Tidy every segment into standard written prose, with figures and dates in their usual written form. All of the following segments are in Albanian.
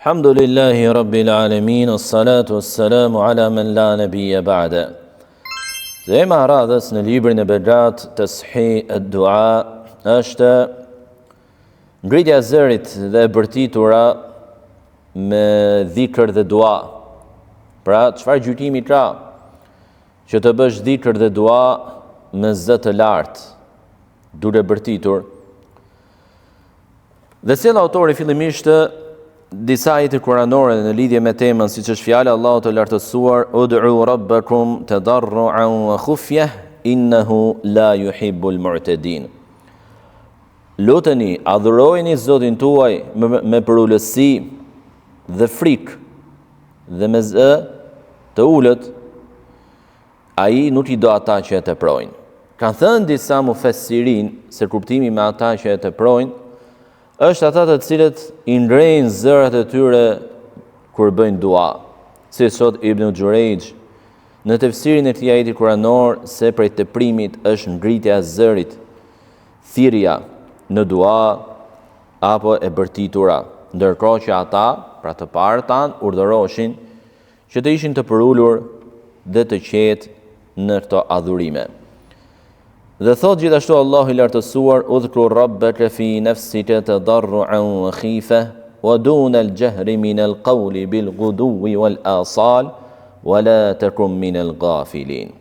Alhamdulillahi Rabbil Alamin, as-salatu was-salamu ala man la nabiyya ba'da. Dhe ema radhës në librin e Berat, Tasheeh ad-Dua, është ngritja e zërit dhe e bërtitura me dhikr dhe dua. Pra, çfarë gjykimi ka që të bësh dhikr dhe dua me zë të lartë, duke bërtitur. Dhe sjell autori fillimisht disa ajete kuranore në lidhje me temën, siç është fjala e Allahut të lartësuar, ud'u rabbakum tadarruan wa khufyah innahu la yuhibbul mu'tadin. Luteni, adhurojeni Zotin tuaj me përulësi dhe frikë dhe me zë të ulët, ai nuk i do ata që e teprojnë. Kanë thënë disa mufessirin se kuptimi me ata që e teprojnë është ata të cilët i ngrejnë zërat e tyre kur bëjnë dua. Si thot Ibn Jurayj në tefsirin e këtij ajeti kuranor se prej teprimit është ngritja e zërit, thirrja në dua apo e bërtitura, ndërkohë që ata, pra të parë tan, urdhëroshin që të ishin të përulur dhe të qetë në këto adhurime. Dhe thot gjithashtu Allahu i lartësuar, udhkur rabbaka fi nafsika tadarruan wa khifa wa duna al-jahri min al-qawli bil ghuduwi wal asal wa la takun min al-ghafilin.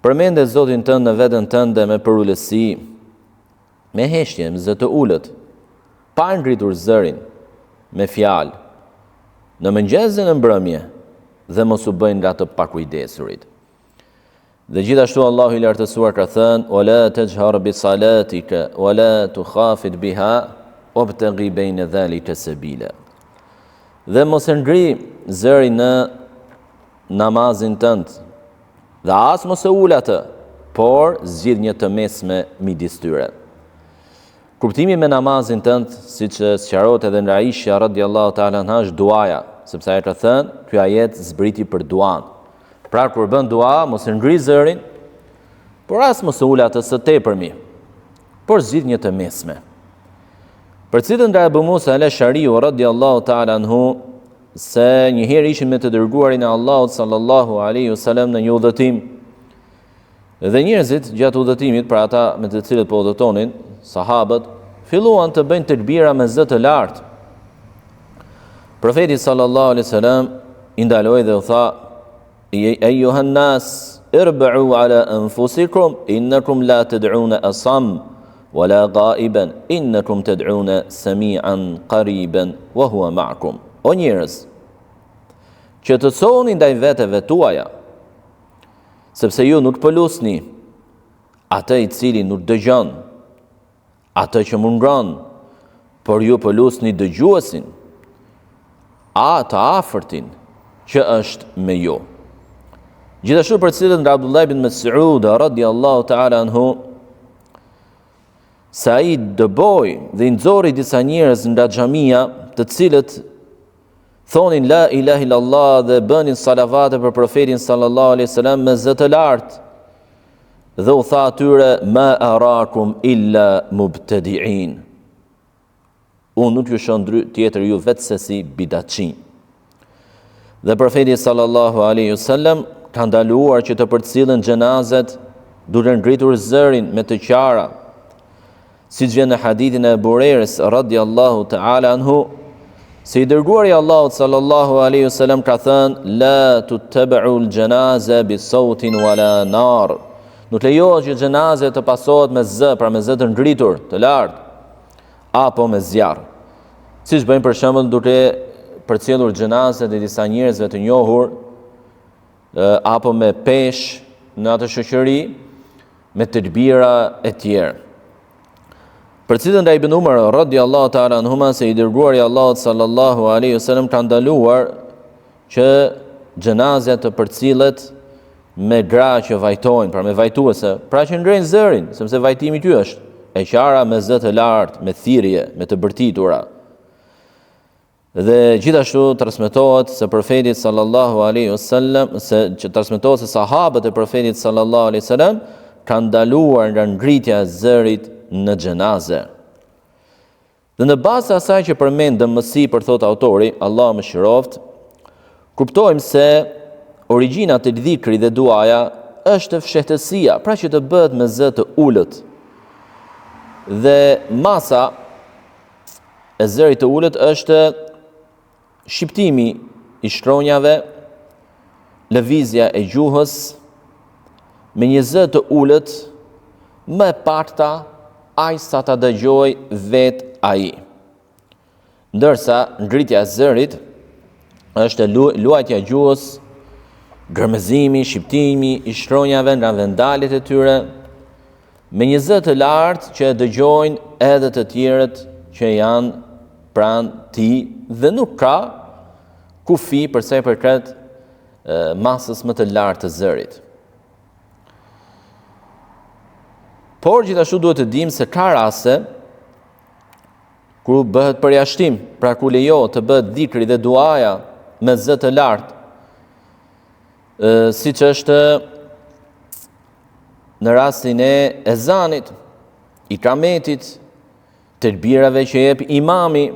Përmende Zotin tënd në veten tënde me përulësi, me heshtje, me zë të ulët, pa ngritur zërin, me fjalë, në mëngjes dhe në mbrëmje, dhe mos u bëjnë nga të pakujdesurit. Dhe gjithashtu Allahu i lartësuar ka thënë: "Wala tajhar bi salatika wala tukhafit biha wabtaghi bayna dhalika sabila." Dhe mos e ngri zërin në namazin tënd, dhe as mos e ul atë, por zgjidh një të mesme midis tyre. Kuptimi me namazin tënd, siç sqarohet edhe nga Aisha radhiyallahu ta'ala anha, është duaja, sepse ai ka thënë, ky ajet zbriti për duan. Pra kur bën dua, mos e ngri zërin, por as mos e ul atë së tepërmi, por zgjidh një të mesme. Për cilën nga Abu Musa al-Ash'ariu radhiyallahu ta'ala anhu, se një herë ishin me të dërguarin e Allahut sallallahu alaihi wasallam në një udhëtim. Dhe njerëzit gjatë udhëtimit, pra ata me të cilët po udhëtonin, sahabët, filluan të bëjnë takbira me zë të lartë. Profeti sallallahu alaihi wasallam i ndaloi dhe u tha: "Eyyuha an-nas, irba'u ala anfusikum, innakum la tad'una asam wala ghaiban, innakum tad'una sami'an qariban wa huwa ma'akum." O njerëz, që të çoni ndaj veteve tuaja, sepse ju nuk po lusni atë i cili nuk dëgjon, atë që mungon, por ju po lusni dëgjuesin, atë afërtin që është me ju. Gjithashtu për cilën nga Abdullah ibn Mas'ud radhiyallahu ta'ala anhu, se ai dëboi dhe i nxorri disa njerëz nga xhamia, të cilët thonin la ilaha illallah dhe bënin salavate për profetin sallallahu alaihi wasallam me zë të lartë, dhe u tha atyre: "Ma arakum illa mubtadi'in." Unë nuk ju shoh tjetër ju vetëse si bidatçi. Dhe profeti sallallahu alaihi wasallam ka ndaluar që të përcillen xhenazet duke ngritur zërin me të qara, siç vjen në hadithin e Abu Hurairës radhiyallahu ta'ala anhu, se i dërguari i Allahut sallallahu alaihi wasallam ka thënë: "La tuttaba'u al-janaza bi sautin wala nar." Nuk lejohet që xhenaza të pasohet me zë, pra me zë të ngritur, të lartë, apo me zjarr. Siç bëjnë për shembull duke përcjellur xhenazet e disa njerëzve të njohur, apo me pesh në atë shoqëri, me tekbira e tjerë. Për cilën nga Ibn Umar radhiyallahu ta'ala anhuma, se i dërguari i Allahut sallallahu alaihi wasallam ka ndaluar që xhenazja të përcillet me gra që vajtojnë, pra me vajtuese, pra që ngrejnë zërin, sepse vajtimi ky është e qara me zë të lartë, me thirrje, me të bërtitura. Dhe gjithashtu transmetohet se profeti sallallahu alaihi wasallam, transmetohet se sahabët e profetit sallallahu alaihi wasallam kanë ndaluar nga ngritja e zërit në xhenaze. Dhe në bazë të asaj që përmendëm më sipër, thot autori, Allah më shiroft, kuptojmë se origjina e dhikrit dhe duaja është fshehtësia, pra që të bëhet me zë të ulët. Dhe masa e zërit të ulët është shqiptimi i shkronjave, lëvizja e gjuhës me një zë të ulët, më e pakta aq sa ta dëgjoj vet ai. Ndërsa ngritja e zërit është luajtja e gjuhës, gërmëzimi, shqiptimi i shkronjave nga vendalet e tyre, me një zë të lartë që dëgjojnë edhe të tjerët që janë pranë ti dhe nuk ka kufi përsa i përket masës më të lartë të zërit. Por gjithashtu duhet të dimë se ka raste ku bëhet përjashtim, pra ku lejohet të bëhet dhikri dhe duaja me zë të lartë, siç është në rastin e ezanit, ikametit, tekbirave që jep imami,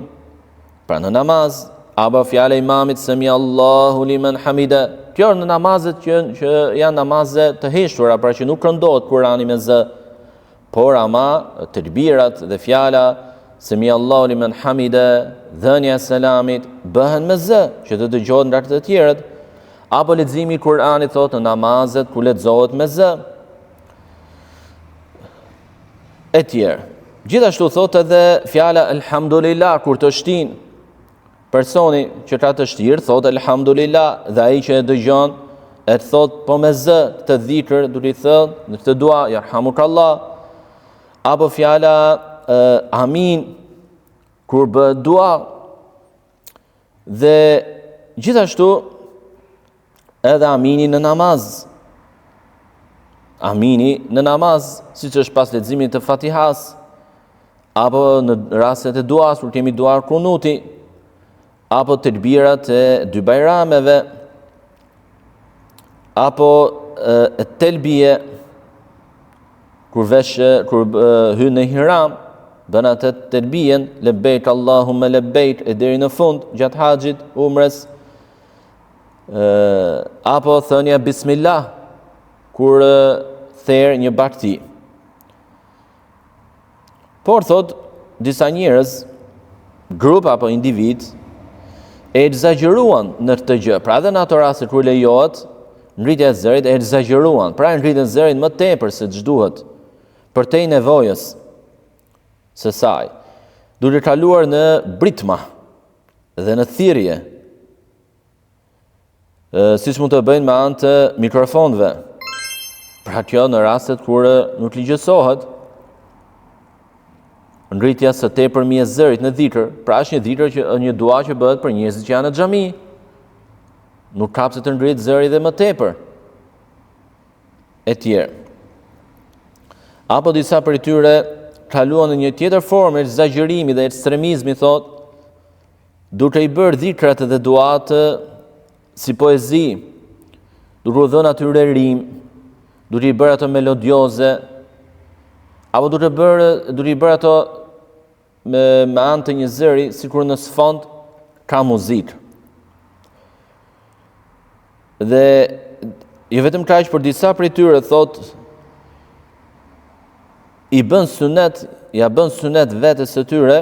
pra në namaz, apo fjala e imamit semi Allahu liman hamida. Kjo në namazet që janë namazet të heshtura, pra që nuk këndohet Kurani me zë, por ama tekbirat dhe fjala semi Allahu liman hamida, dhënia e selamit bëhen me zë, që të dëgjohet nga të tjerët, apo leximi i Kuranit thotë në namazet ku lexohet me zë. E tjerë. Gjithashtu thotë edhe fjala elhamdulillah kur të shtin personi që ka të shtirë, thotë elhamdulillah, dhe ai që e dëgjon e thotë po me zë të dhikr, duhet të thënë në këtë dua yarhamukallah, apo fjala amin kur bëhet dua. Dhe gjithashtu edhe amini në namaz. Amini në namaz, siç është pas leximit të Fatihas, apo në rastet e duas, kur kemi duar kunuti, apo tekbirat e dy bajrameve, apo e telbije, kur hyn në ihram, bën atë telbijen, lebejk Allahumma lebejk, e deri në fund, gjatë haxhit, umres, apo thënia bismillah, kur therr një bakti. Por thot, disa njerëz, grup apo individ, e egzageruan në këtë gjë. Pra edhe në ato raste kur lejohet ngritja e zërit, e egzageruan. Pra ngritën e zërit më tepër se ç'duhet, përtej nevojës së saj, duke kaluar në britma dhe në thirrje, siç mund të bëjnë me anë të mikrofonëve. Pra kjo në rastet kur nuk ligjësohet ngritja së tepërmi e zërit në dhikr, pra është një dhikr që një dua që bëhet për njerëzit që janë në xhami. Nuk ka pse të ngrit zëri dhe më tepër. E tjerë. Apo disa prej tyre kaluan në një tjetër formë egzagjerimi dhe ekstremizmi, thot, duke i bërë dhikrat dhe duat si poezi, duke u dhënë atyre rim, duke i bërë ato melodioze, apo duke i bërë ato me anë të një zëri, sikur në sfond ka muzikë. Dhe jo vetëm kaq, por disa prej tyre thot ja bën sunet vetes së tyre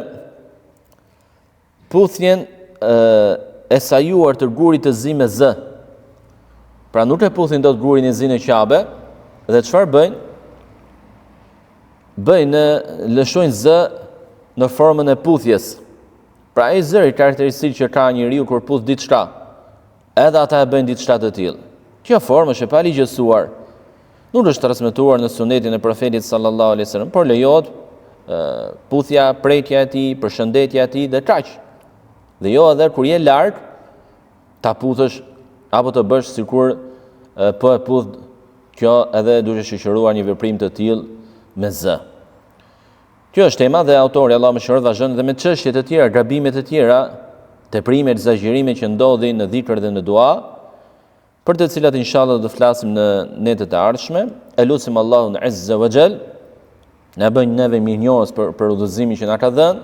puthjen e sajuar të gurit të zi me zë. Pra nuk e puthin dot gurin e zi në qabe, dhe çfarë bëjnë? Lëshojnë zë në formën e puthjes. Pra ai zëri karakteristikë që ka njeriu kur puth diçka, edhe ata e bëjnë diçka të tillë. Kjo formë është e paligjësuar. Nuk është transmetuar në sunetin e profetit sallallahu alaihi wasallam, por lejohet puthja, prekja e tij, përshëndetja e tij dhe kaq. Dhe jo edhe kur je larg ta puthësh apo të bësh sikur po e puth, kjo edhe duhet të shoqëruar një veprim të tillë me zë. Kjo është tema dhe autori Allah më shëroft vazhdon edhe me çështje të tjera, gabime të tjera, teprime, egzagjerime që ndodhin në dhikr dhe në dua, për të cilat inshallah do të flasim në netët e ardhshme. Elusim Allahun azza wa jall na bën neve mirënjohës për udhëzimin që na ka dhënë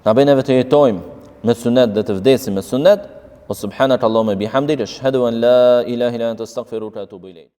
Na bëjë neve të jetojmë me sunet dhe të vdesim me sunet. O subhanak Allahumma bihamdik, ashhadu an la ilaha illa anta astaghfiruka wa atubu ilayk.